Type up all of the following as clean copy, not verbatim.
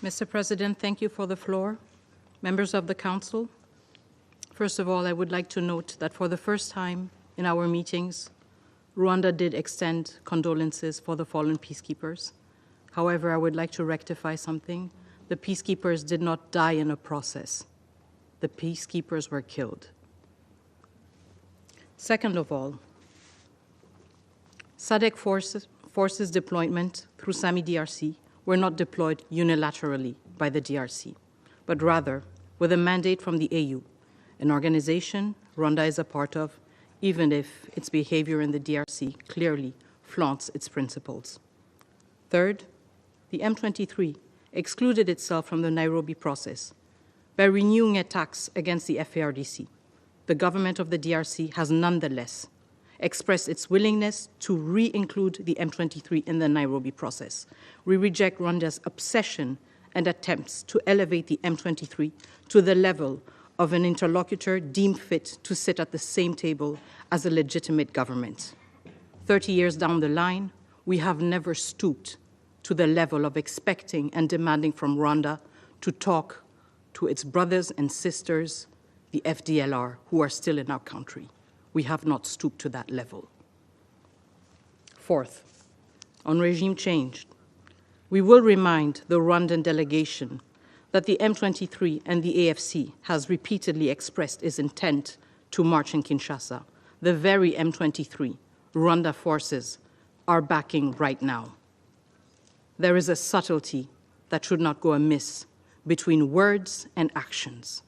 Mr. President, thank you for the floor. Members of the Council, first of all, I would like to note that for the first time in our meetings, Rwanda did extend condolences for the fallen peacekeepers. However, I would like to rectify something. The peacekeepers did not die in a process. The peacekeepers were killed. Second of all, SADC forces deployment through SAMI DRC were not deployed unilaterally by the DRC, but rather with a mandate from the AU, an organization Rwanda is a part of, even if its behavior in the DRC clearly flaunts its principles. Third, the M23 excluded itself from the Nairobi process by renewing attacks against the FARDC. The government of the DRC has nonetheless expressed its willingness to re-include the M23 in the Nairobi process. We reject Rwanda's obsession and attempts to elevate the M23 to the level of an interlocutor deemed fit to sit at the same table as a legitimate government. 30 years down the line, we have never stooped to the level of expecting and demanding from Rwanda to talk to its brothers and sisters, the FDLR, who are still in our country. We have not stooped to that level. Fourth, on regime change, we will remind the Rwandan delegation that the M23 and the AFC has repeatedly expressed its intent to march in Kinshasa. The very M23 Rwanda forces are backing right now. There is a subtlety that should not go amiss between words and actions.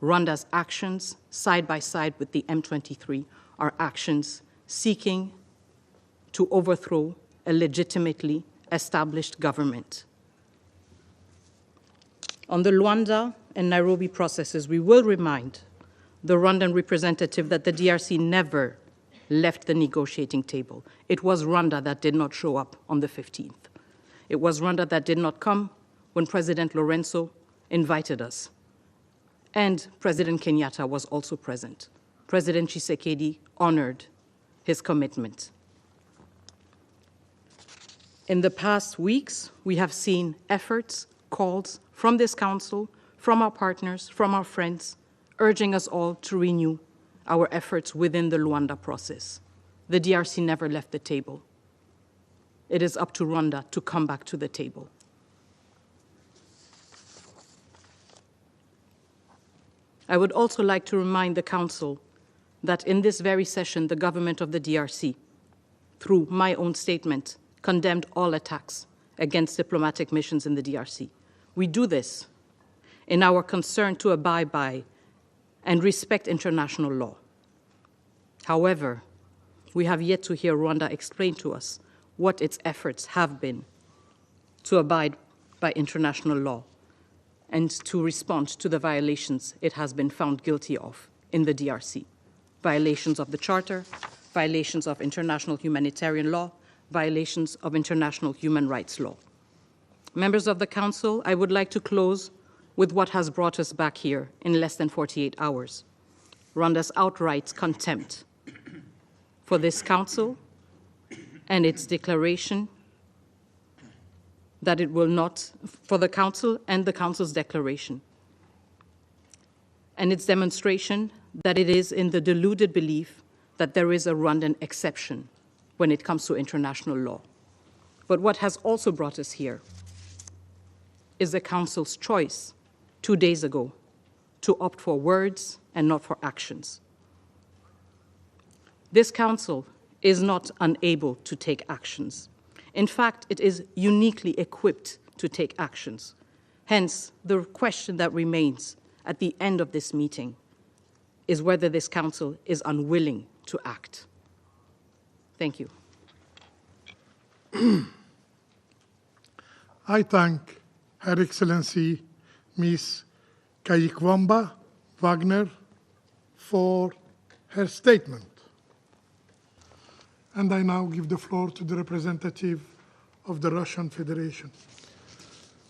Rwanda's actions, side by side with the M23, are actions seeking to overthrow a legitimately established government. On the Luanda and Nairobi processes, we will remind the Rwandan representative that the DRC never left the negotiating table. It was Rwanda that did not show up on the 15th. It was Rwanda that did not come when President Lorenzo invited us. And President Kenyatta was also present. President Tshisekedi honored his commitment. In the past weeks, we have seen efforts, calls from this council, from our partners, from our friends, urging us all to renew our efforts within the Luanda process. The DRC never left the table. It is up to Rwanda to come back to the table. I would also like to remind the Council that in this very session, the government of the DRC, through my own statement, condemned all attacks against diplomatic missions in the DRC. We do this in our concern to abide by and respect international law. However, we have yet to hear Rwanda explain to us what its efforts have been to abide by international law and to respond to the violations it has been found guilty of in the DRC. Violations of the Charter, violations of international humanitarian law, violations of international human rights law. Members of the Council, I would like to close with what has brought us back here in less than 48 hours. Rwanda's outright contempt for this Council and its declaration that it will not, for the Council and the Council's declaration, and its demonstration that it is in the deluded belief that there is a Rwandan exception when it comes to international law. But what has also brought us here is the Council's choice 2 days ago to opt for words and not for actions. This Council is not unable to take actions. In fact, it is uniquely equipped to take actions. Hence, the question that remains at the end of this meeting is whether this Council is unwilling to act. Thank you. I thank Her Excellency Ms. Kayikwamba Wagner for her statement. And I now give the floor to the representative of the Russian Federation.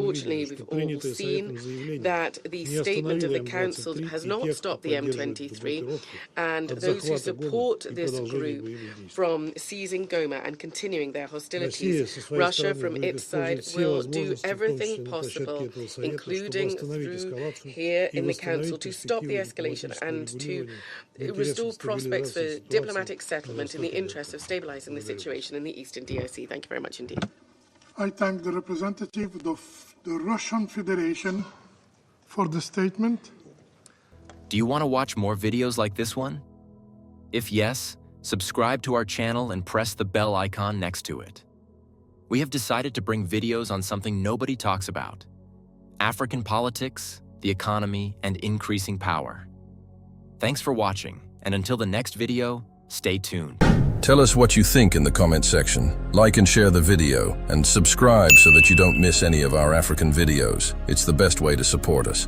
мы Unfortunately, видели, we've что all принятое seen Советом заявление that the не statement of the Council has not stopped the M23 and those who support this group from seizing Goma and continuing their hostilities. Russia, from its side, will do everything possible, including through here in the Council, to stop the escalation and to restore prospects for diplomatic settlement in the interest of stabilizing the situation in the eastern DRC. Thank you very much indeed. I thank the representative of the Russian Federation for the statement. Do you want to watch more videos like this one? If yes, subscribe to our channel and press the bell icon next to it. We have decided to bring videos on something nobody talks about: African politics, the economy, and increasing power. Thanks for watching, and until the next video, stay tuned. Tell us what you think in the comment section. Like and share the video, and subscribe so that you don't miss any of our African videos. It's the best way to support us.